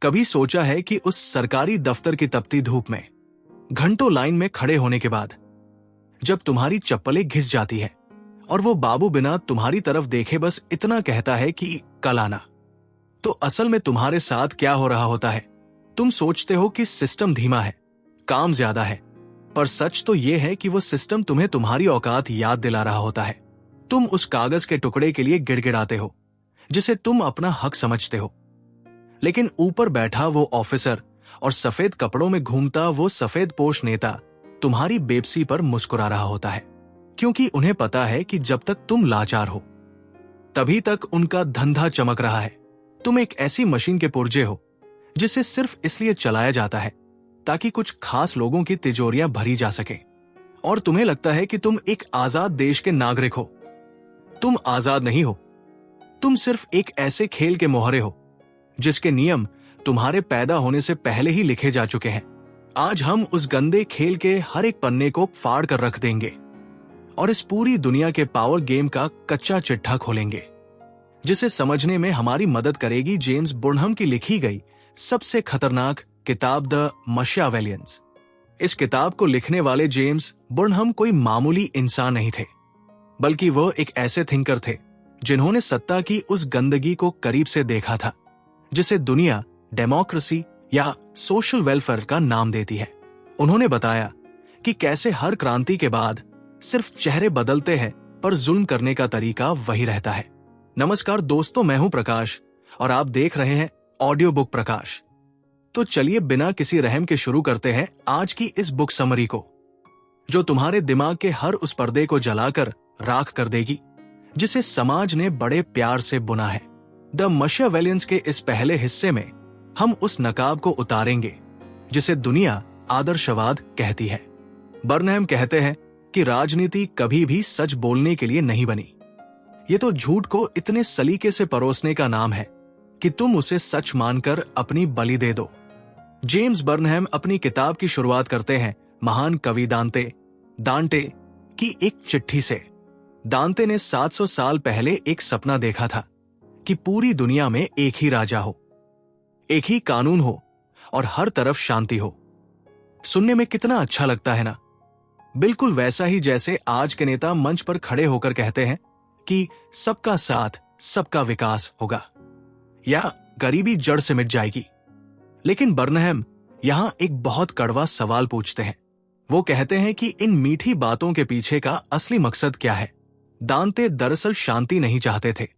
कभी सोचा है कि उस सरकारी दफ्तर की तपती धूप में घंटों लाइन में खड़े होने के बाद जब तुम्हारी चप्पलें घिस जाती है और वो बाबू बिना तुम्हारी तरफ देखे बस इतना कहता है कि कल आना, तो असल में तुम्हारे साथ क्या हो रहा होता है? तुम सोचते हो कि सिस्टम धीमा है, काम ज्यादा है, पर सच तो यह है कि वो सिस्टम तुम्हें तुम्हारी औकात याद दिला रहा होता है। तुम उस कागज के टुकड़े के लिए गिड़गिड़ाते हो जिसे तुम अपना हक समझते हो, लेकिन ऊपर बैठा वो ऑफिसर और सफेद कपड़ों में घूमता वो सफेद पोश नेता तुम्हारी बेबसी पर मुस्कुरा रहा होता है, क्योंकि उन्हें पता है कि जब तक तुम लाचार हो तभी तक उनका धंधा चमक रहा है। तुम एक ऐसी मशीन के पुर्जे हो जिसे सिर्फ इसलिए चलाया जाता है ताकि कुछ खास लोगों की तिजोरियां भरी जा सके, और तुम्हें लगता है कि तुम एक आजाद देश के नागरिक हो। तुम आजाद नहीं हो, तुम सिर्फ एक ऐसे खेल के मोहरे हो जिसके नियम तुम्हारे पैदा होने से पहले ही लिखे जा चुके हैं। आज हम उस गंदे खेल के हर एक पन्ने को फाड़ कर रख देंगे और इस पूरी दुनिया के पावर गेम का कच्चा चिट्ठा खोलेंगे, जिसे समझने में हमारी मदद करेगी जेम्स बुर्नहम की लिखी गई सबसे खतरनाक किताब द मशियावेलियंस। इस किताब को लिखने वाले जेम्स बुर्नहम कोई मामूली इंसान नहीं थे, बल्कि वो एक ऐसे थिंकर थे जिन्होंने सत्ता की उस गंदगी को करीब से देखा था जिसे दुनिया डेमोक्रेसी या सोशल वेलफेयर का नाम देती है। उन्होंने बताया कि कैसे हर क्रांति के बाद सिर्फ चेहरे बदलते हैं पर जुल्म करने का तरीका वही रहता है। नमस्कार दोस्तों, मैं हूं प्रकाश और आप देख रहे हैं ऑडियो बुक प्रकाश। तो चलिए बिना किसी रहम के शुरू करते हैं आज की इस बुक समरी को, जो तुम्हारे दिमाग के हर उस पर्दे को जलाकर राख कर देगी जिसे समाज ने बड़े प्यार से बुना है। द मशियावेलियंस के इस पहले हिस्से में हम उस नकाब को उतारेंगे जिसे दुनिया आदर्शवाद कहती है। बर्नहम कहते हैं कि राजनीति कभी भी सच बोलने के लिए नहीं बनी, ये तो झूठ को इतने सलीके से परोसने का नाम है कि तुम उसे सच मानकर अपनी बलि दे दो। जेम्स बर्नहम अपनी किताब की शुरुआत करते हैं महान कवि दांते की एक चिट्ठी से। दांते ने 700 साल पहले एक सपना देखा था कि पूरी दुनिया में एक ही राजा हो, एक ही कानून हो और हर तरफ शांति हो। सुनने में कितना अच्छा लगता है ना? बिल्कुल वैसा ही जैसे आज के नेता मंच पर खड़े होकर कहते हैं कि सबका साथ सबका विकास होगा या गरीबी जड़ से मिट जाएगी। लेकिन बर्नहम यहां एक बहुत कड़वा सवाल पूछते हैं। वो कहते हैं कि इन मीठी बातों के पीछे का असली मकसद क्या है? दांते दरअसल शांति नहीं चाहते थे,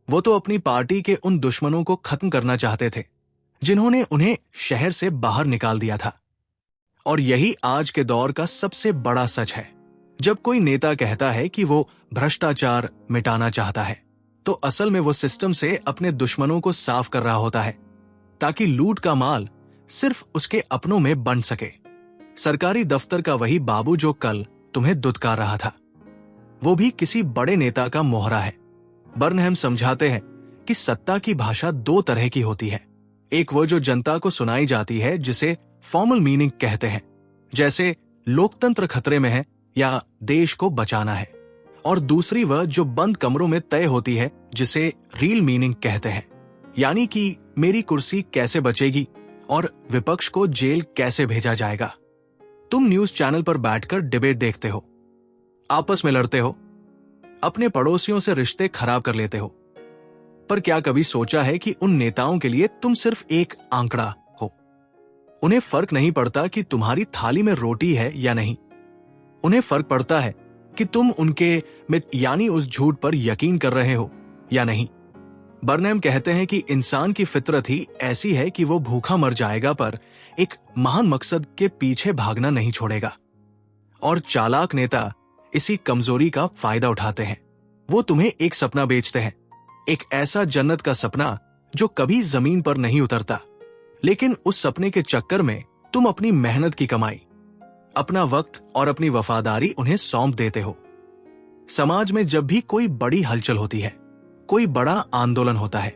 वो तो अपनी पार्टी के उन दुश्मनों को खत्म करना चाहते थे जिन्होंने उन्हें शहर से बाहर निकाल दिया था। और यही आज के दौर का सबसे बड़ा सच है। जब कोई नेता कहता है कि वो भ्रष्टाचार मिटाना चाहता है, तो असल में वो सिस्टम से अपने दुश्मनों को साफ कर रहा होता है ताकि लूट का माल सिर्फ उसके अपनों में बंट सके। सरकारी दफ्तर का वही बाबू जो कल तुम्हें दुत्कार रहा था, वो भी किसी बड़े नेता का मोहरा है। बर्नहम समझाते हैं कि सत्ता की भाषा दो तरह की होती है। एक वो जो जनता को सुनाई जाती है जिसे फॉर्मल मीनिंग कहते हैं, जैसे लोकतंत्र खतरे में है या देश को बचाना है, और दूसरी वह जो बंद कमरों में तय होती है जिसे रियल मीनिंग कहते हैं, यानी कि मेरी कुर्सी कैसे बचेगी और विपक्ष को जेल कैसे भेजा जाएगा। तुम न्यूज चैनल पर बैठकर डिबेट देखते हो, आपस में लड़ते हो, अपने पड़ोसियों से रिश्ते खराब कर लेते हो, पर क्या कभी सोचा है कि उन नेताओं के लिए तुम सिर्फ एक आंकड़ा हो? उन्हें फर्क नहीं पड़ता कि तुम्हारी थाली में रोटी है या नहीं, उन्हें फर्क पड़ता है कि तुम उनके मित यानी उस झूठ पर यकीन कर रहे हो या नहीं। बर्नहम कहते हैं कि इंसान की फितरत ही ऐसी है कि वो भूखा मर जाएगा पर एक महान मकसद के पीछे भागना नहीं छोड़ेगा, और चालाक नेता इसी कमजोरी का फायदा उठाते हैं। वो तुम्हें एक सपना बेचते हैं, एक ऐसा जन्नत का सपना जो कभी जमीन पर नहीं उतरता, लेकिन उस सपने के चक्कर में तुम अपनी मेहनत की कमाई, अपना वक्त और अपनी वफादारी उन्हें सौंप देते हो। समाज में जब भी कोई बड़ी हलचल होती है, कोई बड़ा आंदोलन होता है,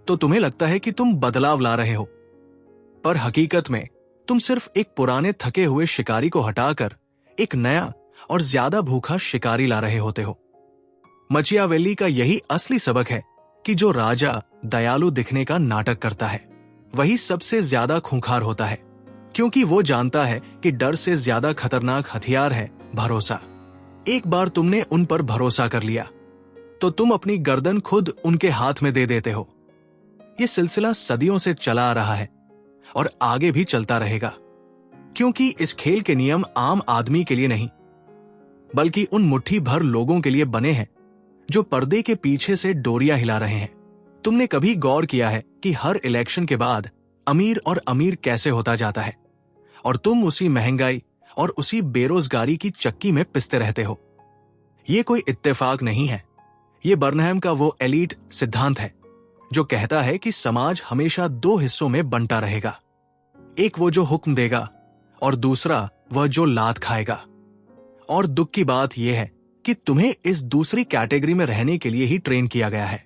तो तुम्हें लगता है कि तुम बदलाव ला रहे हो, पर हकीकत में तुम सिर्फ एक पुराने थके हुए शिकारी को हटाकर एक नया और ज्यादा भूखा शिकारी ला रहे होते हो। मचियावेली का यही असली सबक है कि जो राजा दयालु दिखने का नाटक करता है वही सबसे ज्यादा खूंखार होता है, क्योंकि वो जानता है कि डर से ज्यादा खतरनाक हथियार है भरोसा। एक बार तुमने उन पर भरोसा कर लिया तो तुम अपनी गर्दन खुद उनके हाथ में दे देते हो। ये सिलसिला सदियों से चला आ रहा है और आगे भी चलता रहेगा, क्योंकि इस खेल के नियम आम आदमी के लिए नहीं, बल्कि उन मुट्ठी भर लोगों के लिए बने हैं जो पर्दे के पीछे से डोरियां हिला रहे हैं। तुमने कभी गौर किया है कि हर इलेक्शन के बाद अमीर और अमीर कैसे होता जाता है, और तुम उसी महंगाई और उसी बेरोजगारी की चक्की में पिसते रहते हो? ये कोई इत्तेफाक नहीं है। ये बर्नहम का वो एलीट सिद्धांत है जो कहता है कि समाज हमेशा दो हिस्सों में बंटा रहेगा, एक वो जो हुक्म देगा और दूसरा वह जो लात खाएगा। और दुख की बात यह है कि तुम्हें इस दूसरी कैटेगरी में रहने के लिए ही ट्रेन किया गया है।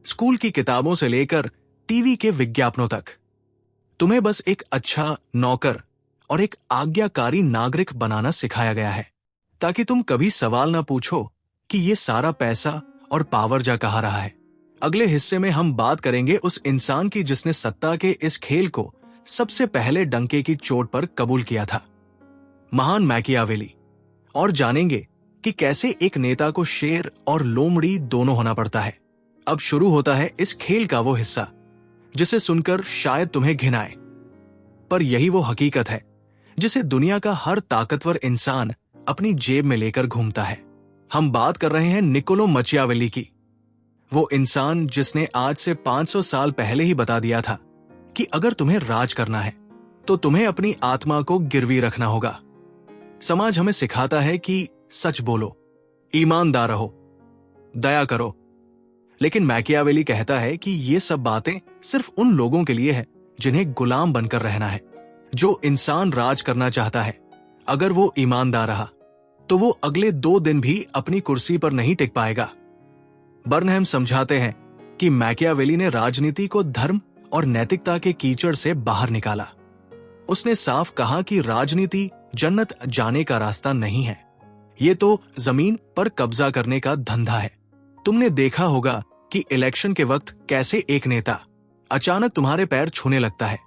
स्कूल की किताबों से लेकर टीवी के विज्ञापनों तक तुम्हें बस एक अच्छा नौकर और एक आज्ञाकारी नागरिक बनाना सिखाया गया है, ताकि तुम कभी सवाल ना पूछो कि ये सारा पैसा और पावर जा कहाँ रहा है। अगले हिस्से में हम बात करेंगे उस इंसान की जिसने सत्ता के इस खेल को सबसे पहले डंके की चोट पर कबूल किया था, महान मैकियावेली, और जानेंगे कि कैसे एक नेता को शेर और लोमड़ी दोनों होना पड़ता है। अब शुरू होता है इस खेल का वो हिस्सा जिसे सुनकर शायद तुम्हें घिन आए, पर यही वो हकीकत है जिसे दुनिया का हर ताकतवर इंसान अपनी जेब में लेकर घूमता है। हम बात कर रहे हैं निकोलो मचियावेली की, वो इंसान जिसने आज से 500 साल पहले ही बता दिया था कि अगर तुम्हें राज करना है तो तुम्हें अपनी आत्मा को गिरवी रखना होगा। समाज हमें सिखाता है कि सच बोलो, ईमानदार रहो, दया करो, लेकिन मैकियावेली कहता है कि ये सब बातें सिर्फ उन लोगों के लिए है जिन्हें गुलाम बनकर रहना है। जो इंसान राज करना चाहता है, अगर वो ईमानदार रहा तो वो अगले 2 दिन भी अपनी कुर्सी पर नहीं टिक पाएगा। बर्नहम समझाते हैं कि मैकियावेली ने राजनीति को धर्म और नैतिकता के कीचड़ से बाहर निकाला। उसने साफ कहा कि राजनीति जन्नत जाने का रास्ता नहीं है, ये तो जमीन पर कब्जा करने का धंधा है। तुमने देखा होगा कि इलेक्शन के वक्त कैसे एक नेता अचानक तुम्हारे पैर छूने लगता है,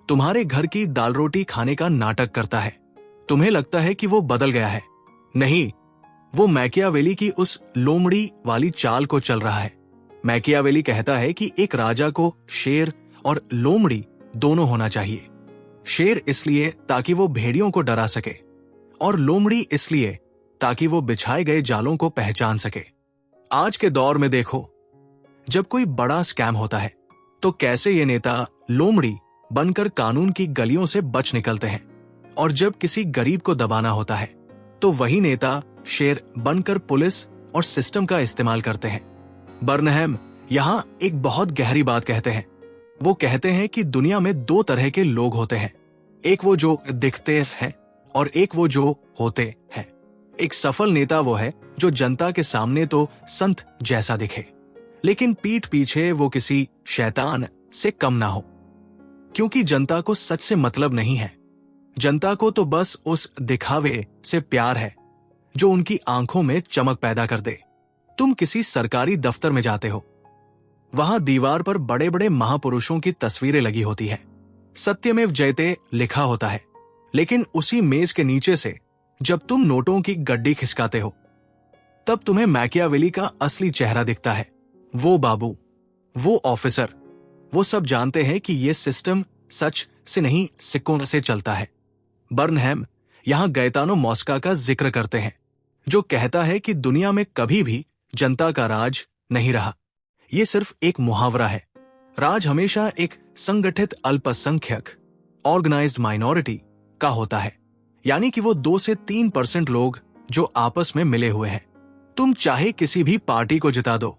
तुम्हारे घर की दाल रोटी खाने का नाटक करता है। तुम्हें लगता है कि वो बदल गया है, नहीं, वो मैकियावेली की उस लोमड़ी वाली चाल को चल रहा है। मैकियावेली कहता है कि एक राजा को शेर और लोमड़ी दोनों होना चाहिए। शेर इसलिए ताकि वो भेड़ियों को डरा सके, और लोमड़ी इसलिए ताकि वो बिछाए गए जालों को पहचान सके। आज के दौर में देखो, जब कोई बड़ा स्कैम होता है तो कैसे ये नेता लोमड़ी बनकर कानून की गलियों से बच निकलते हैं, और जब किसी गरीब को दबाना होता है तो वही नेता शेर बनकर पुलिस और सिस्टम का इस्तेमाल करते हैं। बर्नहम यहां एक बहुत गहरी बात कहते हैं। वो कहते हैं कि दुनिया में 2 तरह के लोग होते हैं, एक वो जो दिखते हैं और एक वो जो होते हैं। एक सफल नेता वो है जो जनता के सामने तो संत जैसा दिखे, लेकिन पीठ पीछे वो किसी शैतान से कम ना हो, क्योंकि जनता को सच से मतलब नहीं है। जनता को तो बस उस दिखावे से प्यार है जो उनकी आंखों में चमक पैदा कर दे। तुम किसी सरकारी दफ्तर में जाते हो, वहां दीवार पर बड़े बड़े महापुरुषों की तस्वीरें लगी होती है, सत्यमेव जयते लिखा होता है, लेकिन उसी मेज के नीचे से जब तुम नोटों की गड्डी खिसकाते हो तब तुम्हें मैकियावेली का असली चेहरा दिखता है। वो बाबू, वो ऑफिसर, वो सब जानते हैं कि ये सिस्टम सच से नहीं सिक्कों से चलता है। बर्नहम यहां गैतानो मॉस्का का जिक्र करते हैं, जो कहता है कि दुनिया में कभी भी जनता का राज नहीं रहा, ये सिर्फ एक मुहावरा है। राज हमेशा एक संगठित अल्पसंख्यक ऑर्गेनाइज्ड माइनॉरिटी का होता है, यानी कि वो 2 से 3% लोग जो आपस में मिले हुए हैं। तुम चाहे किसी भी पार्टी को जिता दो,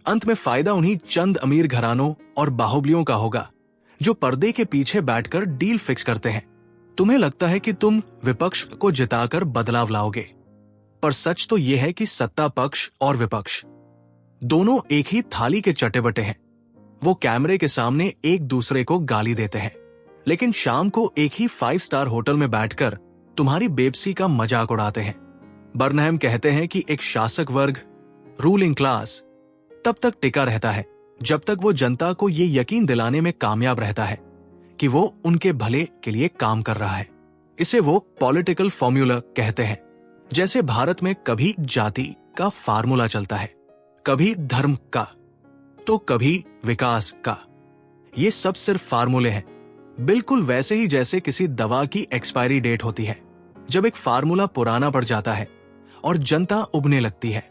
अंत में फायदा उन्हीं चंद अमीर घरानों और बाहुबलियों का होगा जो पर्दे के पीछे बैठकर डील फिक्स करते हैं। तुम्हें लगता है कि तुम विपक्ष को जिताकर बदलाव लाओगे, पर सच तो यह है कि सत्ता पक्ष और विपक्ष दोनों एक ही थाली के चट्टे-बट्टे हैं। वो कैमरे के सामने एक दूसरे को गाली देते हैं, लेकिन शाम को एक ही 5 स्टार होटल में बैठकर तुम्हारी बेबसी का मजाक उड़ाते हैं। बर्नहम कहते हैं कि एक शासक वर्ग, रूलिंग क्लास, तब तक टिका रहता है जब तक वो जनता को ये यकीन दिलाने में कामयाब रहता है कि वो उनके भले के लिए काम कर रहा है। इसे वो पॉलिटिकल फॉर्मूला कहते हैं। जैसे भारत में कभी जाति का फार्मूला चलता है, कभी धर्म का, तो कभी विकास का। ये सब सिर्फ फार्मूले हैं, बिल्कुल वैसे ही जैसे किसी दवा की एक्सपायरी डेट होती है। जब एक फार्मूला पुराना पड़ जाता है और जनता उबने लगती है,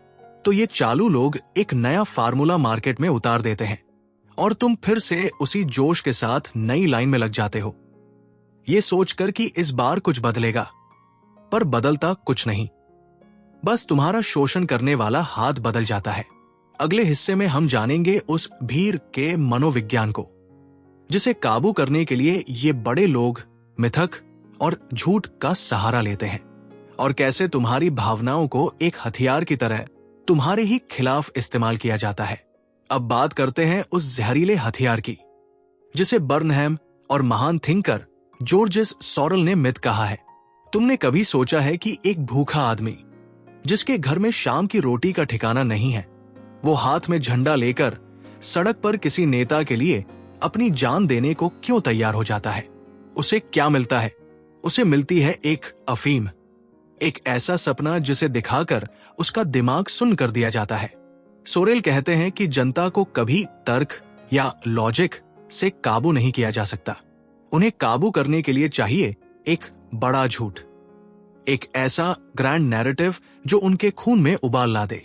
तो ये चालू लोग एक नया फार्मूला मार्केट में उतार देते हैं और तुम फिर से उसी जोश के साथ नई लाइन में लग जाते हो, ये सोचकर कि इस बार कुछ बदलेगा। पर बदलता कुछ नहीं, बस तुम्हारा शोषण करने वाला हाथ बदल जाता है। अगले हिस्से में हम जानेंगे उस भीड़ के मनोविज्ञान को, जिसे काबू करने के लिए ये बड़े लोग मिथक और झूठ का सहारा लेते हैं, और कैसे तुम्हारी भावनाओं को एक हथियार की तरह तुम्हारे ही खिलाफ इस्तेमाल किया जाता है। अब बात करते हैं उस जहरीले हथियार की, जिसे बर्नहैम और महान थिंकर जॉर्जेस सोरेल ने मिथ कहा है। तुमने कभी सोचा है कि एक भूखा आदमी, जिसके घर में शाम की रोटी का ठिकाना नहीं है, वो हाथ में झंडा लेकर सड़क पर किसी नेता के लिए अपनी जान देने को क्यों तैयार हो जाता है? उसे क्या मिलता है? उसे मिलती है एक अफीम, एक ऐसा सपना जिसे दिखाकर उसका दिमाग सुन कर दिया जाता है। सोरेल कहते हैं कि जनता को कभी तर्क या लॉजिक से काबू नहीं किया जा सकता। उन्हें काबू करने के लिए चाहिए एक बड़ा झूठ, एक ऐसा ग्रैंड नैरेटिव जो उनके खून में उबाल ला दे।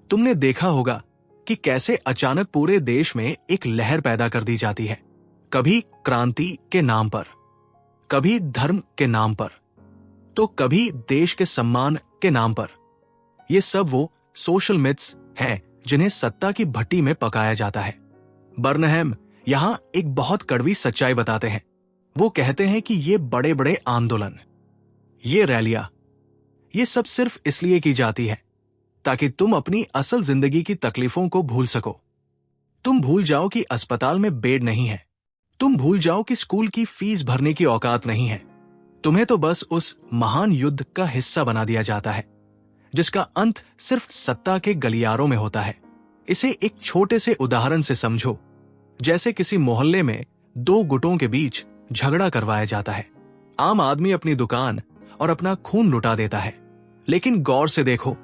तुमने देखा होगा कि कैसे अचानक पूरे देश में एक लहर पैदा कर दी जाती है, कभी क्रांति के नाम पर, कभी धर्म के नाम पर, तो कभी देश के सम्मान के नाम पर। ये सब वो सोशल मिथ्स हैं जिन्हें सत्ता की भट्टी में पकाया जाता है। बर्नहैम यहां एक बहुत कड़वी सच्चाई बताते हैं। वो कहते हैं कि ये बड़े बड़े आंदोलन, ये रैलियां, ये सब सिर्फ इसलिए की जाती है ताकि तुम अपनी असल जिंदगी की तकलीफों को भूल सको। तुम भूल जाओ कि अस्पताल में बेड नहीं है, तुम भूल जाओ कि स्कूल की फीस भरने की औकात नहीं है। तुम्हें तो बस उस महान युद्ध का हिस्सा बना दिया जाता है जिसका अंत सिर्फ सत्ता के गलियारों में होता है। इसे एक छोटे से उदाहरण से समझो, जैसे किसी मोहल्ले में दो गुटों के बीच झगड़ा करवाया जाता है। आम आदमी अपनी दुकान और अपना खून लुटा देता है, लेकिन गौर से देखो,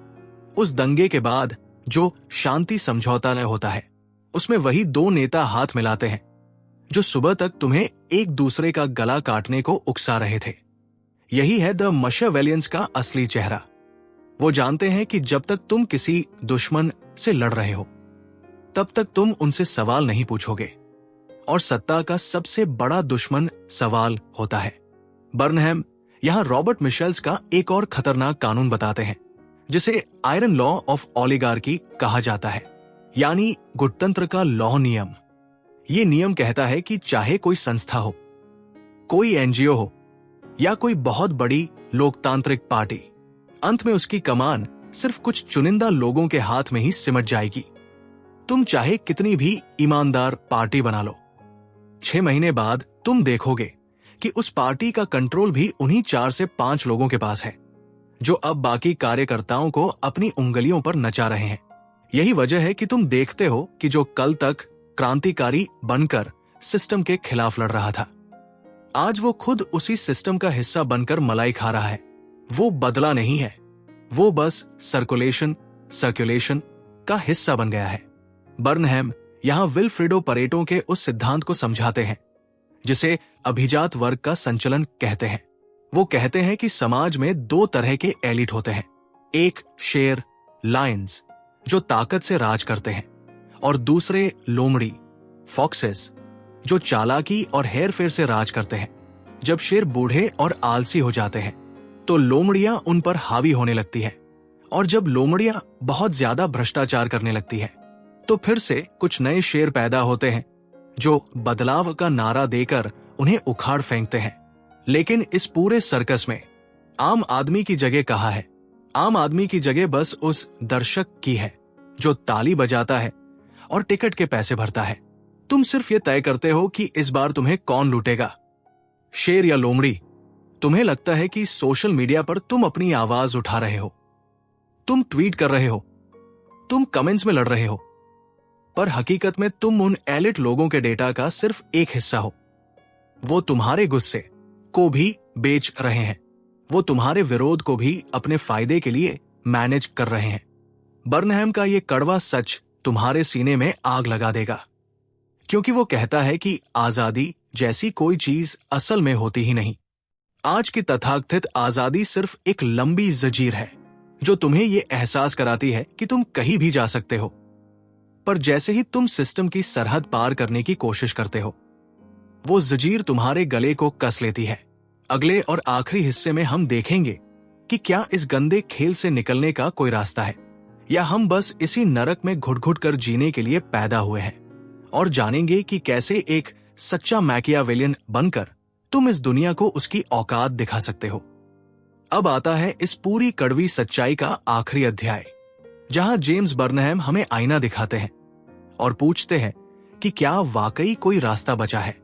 उस दंगे के बाद जो शांति समझौता न होता है, उसमें वही दो नेता हाथ मिलाते हैं जो सुबह तक तुम्हें एक दूसरे का गला काटने को उकसा रहे थे। यही है द मशियावेलियंस का असली चेहरा। वो जानते हैं कि जब तक तुम किसी दुश्मन से लड़ रहे हो, तब तक तुम उनसे सवाल नहीं पूछोगे, और सत्ता का सबसे बड़ा दुश्मन सवाल होता है। बर्नहैम यहां रॉबर्ट मिशेल्स का एक और खतरनाक कानून बताते हैं, जिसे आयरन लॉ ऑफ ओलिगार्की कहा जाता है, यानी गुटतंत्र का लौह नियम। ये नियम कहता है कि चाहे कोई संस्था हो, कोई एनजीओ हो या कोई बहुत बड़ी लोकतांत्रिक पार्टी, अंत में उसकी कमान सिर्फ कुछ चुनिंदा लोगों के हाथ में ही सिमट जाएगी। तुम चाहे कितनी भी ईमानदार पार्टी बना लो, 6 महीने बाद तुम देखोगे कि उस पार्टी का कंट्रोल भी उन्हीं 4 से 5 लोगों के पास है, जो अब बाकी कार्यकर्ताओं को अपनी उंगलियों पर नचा रहे हैं। यही वजह है कि तुम देखते हो कि जो कल तक क्रांतिकारी बनकर सिस्टम के खिलाफ लड़ रहा था, आज वो खुद उसी सिस्टम का हिस्सा बनकर मलाई खा रहा है। वो बदला नहीं है, वो बस सर्कुलेशन का हिस्सा बन गया है। बर्नहैम यहां विल्फ्रेडो परेटो के उस सिद्धांत को समझाते हैं जिसे अभिजात वर्ग का संचलन कहते हैं। वो कहते हैं कि समाज में 2 तरह के एलिट होते हैं, एक शेर लायंस जो ताकत से राज करते हैं, और दूसरे लोमड़ी फॉक्सेस जो चालाकी और हेरफेर से राज करते हैं। जब शेर बूढ़े और आलसी हो जाते हैं तो लोमड़ियां उन पर हावी होने लगती है, और जब लोमड़ियां बहुत ज्यादा भ्रष्टाचार करने लगती है तो फिर से कुछ नए शेर पैदा होते हैं जो बदलाव का नारा देकर उन्हें उखाड़ फेंकते हैं। लेकिन इस पूरे सर्कस में आम आदमी की जगह कहाँ है? आम आदमी की जगह बस उस दर्शक की है जो ताली बजाता है और टिकट के पैसे भरता है। तुम सिर्फ ये तय करते हो कि इस बार तुम्हें कौन लूटेगा, शेर या लोमड़ी। तुम्हें लगता है कि सोशल मीडिया पर तुम अपनी आवाज उठा रहे हो, तुम ट्वीट कर रहे हो, तुम कमेंट्स में लड़ रहे हो, पर हकीकत में तुम उन एलिट लोगों के डेटा का सिर्फ एक हिस्सा हो। वो तुम्हारे गुस्से को भी बेच रहे हैं, वो तुम्हारे विरोध को भी अपने फायदे के लिए मैनेज कर रहे हैं। बर्नहैम का ये कड़वा सच तुम्हारे सीने में आग लगा देगा, क्योंकि वो कहता है कि आजादी जैसी कोई चीज असल में होती ही नहीं। आज की तथाकथित आजादी सिर्फ एक लंबी जंजीर है जो तुम्हें ये एहसास कराती है कि तुम कहीं भी जा सकते हो, पर जैसे ही तुम सिस्टम की सरहद पार करने की कोशिश करते हो, वो जंजीर तुम्हारे गले को कस लेती है। अगले और आखिरी हिस्से में हम देखेंगे कि क्या इस गंदे खेल से निकलने का कोई रास्ता है, या हम बस इसी नरक में घुट-घुट कर जीने के लिए पैदा हुए हैं, और जानेंगे कि कैसे एक सच्चा मैकियावेलियन बनकर तुम इस दुनिया को उसकी औकात दिखा सकते हो। अब आता है इस पूरी कड़वी सच्चाई का आखिरी अध्याय, जहां जेम्स बर्नहैम हमें आईना दिखाते हैं और पूछते हैं कि क्या वाकई कोई रास्ता बचा है,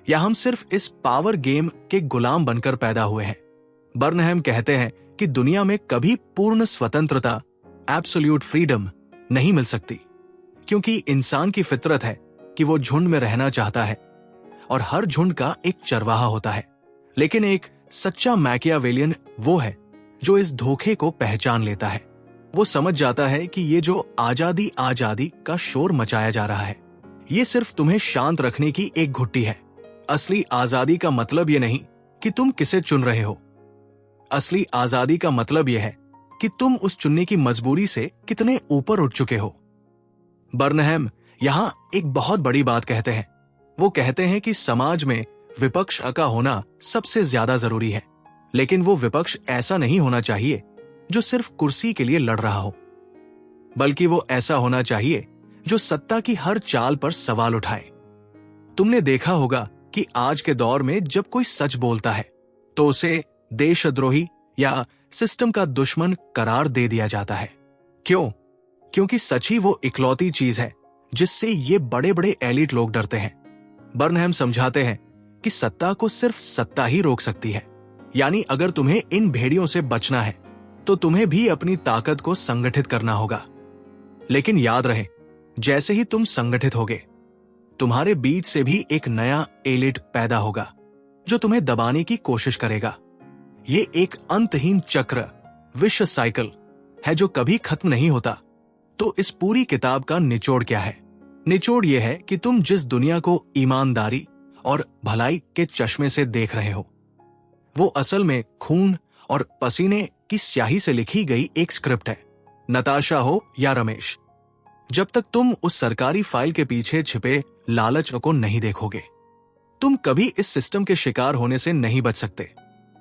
या हम सिर्फ इस पावर गेम के गुलाम बनकर पैदा हुए हैं। बर्नहैम कहते हैं कि दुनिया में कभी पूर्ण स्वतंत्रता, एब्सोल्यूट फ्रीडम नहीं मिल सकती, क्योंकि इंसान की फितरत है कि वो झुंड में रहना चाहता है और हर झुंड का एक चरवाहा होता है। लेकिन एक सच्चा मैकियावेलियन वो है जो इस धोखे को पहचान लेता है। वो समझ जाता है कि ये जो आजादी आजादी का शोर मचाया जा रहा है, ये सिर्फ तुम्हें शांत रखने की एक घुट्टी है। असली आजादी का मतलब ये नहीं कि तुम किसे चुन रहे हो, असली आजादी का मतलब यह है कि तुम उस चुनने की मजबूरी से कितने ऊपर उठ चुके हो। बर्नहैम यहां एक बहुत बड़ी बात कहते हैं। वो कहते हैं कि समाज में विपक्ष का होना सबसे ज्यादा जरूरी है, लेकिन वो विपक्ष ऐसा नहीं होना चाहिए जो सिर्फ कुर्सी के लिए लड़ रहा हो, बल्कि वो ऐसा होना चाहिए जो सत्ता की हर चाल पर सवाल उठाए। तुमने देखा होगा कि आज के दौर में जब कोई सच बोलता है तो उसे देशद्रोही या सिस्टम का दुश्मन करार दे दिया जाता है। क्यों? क्योंकि सच ही वो इकलौती चीज है जिससे ये बड़े बड़े एलिट लोग डरते हैं। बर्नहैम समझाते हैं कि सत्ता को सिर्फ सत्ता ही रोक सकती है। यानी अगर तुम्हें इन भेड़ियों से बचना है तो तुम्हें भी अपनी ताकत को संगठित करना होगा। लेकिन याद रहे, जैसे ही तुम संगठित होगे, तुम्हारे बीच से भी एक नया एलिट पैदा होगा जो तुम्हें दबाने की कोशिश करेगा। ये एक अंतहीन चक्र, विश्व साइकिल है जो कभी खत्म नहीं होता। तो इस पूरी किताब का निचोड़ क्या है? निचोड़ यह है कि तुम जिस दुनिया को ईमानदारी और भलाई के चश्मे से देख रहे हो, वो असल में खून और पसीने की स्याही से लिखी गई एक स्क्रिप्ट है। नताशा हो या रमेश, जब तक तुम उस सरकारी फाइल के पीछे छिपे लालच को नहीं देखोगे, तुम कभी इस सिस्टम के शिकार होने से नहीं बच सकते।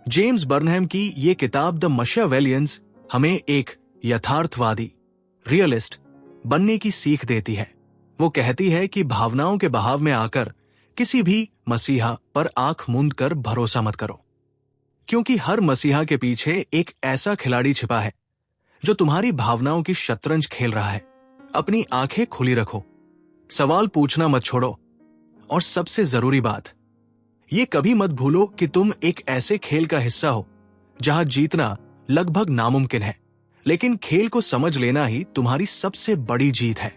जेम्स बर्नहैम की ये किताब द मैकियावेलियंस हमें एक यथार्थवादी, रियलिस्ट बनने की सीख देती है। वो कहती है कि भावनाओं के बहाव में आकर किसी भी मसीहा पर आंख मूंद कर भरोसा मत करो, क्योंकि हर मसीहा के पीछे एक ऐसा खिलाड़ी छिपा है जो तुम्हारी भावनाओं की शतरंज खेल रहा है। अपनी आंखें खुली रखो, सवाल पूछना मत छोड़ो, और सबसे जरूरी बात, ये कभी मत भूलो कि तुम एक ऐसे खेल का हिस्सा हो जहां जीतना लगभग नामुमकिन है, लेकिन खेल को समझ लेना ही तुम्हारी सबसे बड़ी जीत है।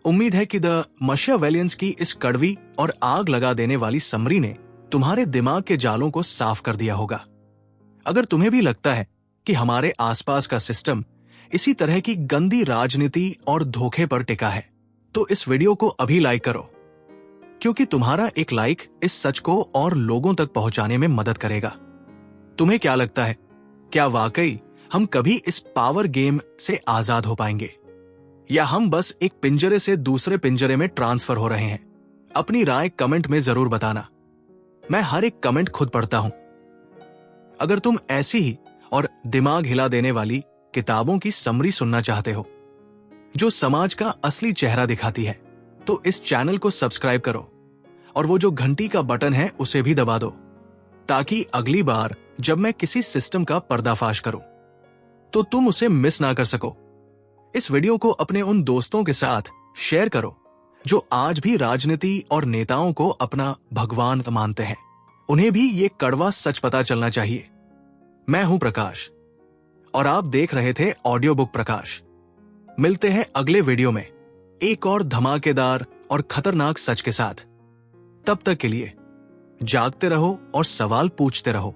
उम्मीद है कि द मैकियावेलियंस की इस कड़वी और आग लगा देने वाली समरी ने तुम्हारे दिमाग के जालों को साफ कर दिया होगा। अगर तुम्हें भी लगता है कि हमारे आसपास का सिस्टम इसी तरह की गंदी राजनीति और धोखे पर टिका है, तो इस वीडियो को अभी लाइक करो, क्योंकि तुम्हारा एक लाइक इस सच को और लोगों तक पहुंचाने में मदद करेगा। तुम्हें क्या लगता है, क्या वाकई हम कभी इस पावर गेम से आजाद हो पाएंगे, या हम बस एक पिंजरे से दूसरे पिंजरे में ट्रांसफर हो रहे हैं? अपनी राय कमेंट में जरूर बताना, मैं हर एक कमेंट खुद पढ़ता हूं। अगर तुम ऐसी ही और दिमाग हिला देने वाली किताबों की समरी सुनना चाहते हो जो समाज का असली चेहरा दिखाती है, तो इस चैनल को सब्सक्राइब करो और वो जो घंटी का बटन है उसे भी दबा दो, ताकि अगली बार जब मैं किसी सिस्टम का पर्दाफाश करूं तो तुम उसे मिस ना कर सको। इस वीडियो को अपने उन दोस्तों के साथ शेयर करो जो आज भी राजनीति और नेताओं को अपना भगवान मानते हैं। उन्हें भी ये कड़वा सच पता चलना चाहिए। मैं हूं प्रकाश और आप देख रहे थे ऑडियो बुक प्रकाश। मिलते हैं अगले वीडियो में एक और धमाकेदार और खतरनाक सच के साथ। तब तक के लिए जागते रहो और सवाल पूछते रहो।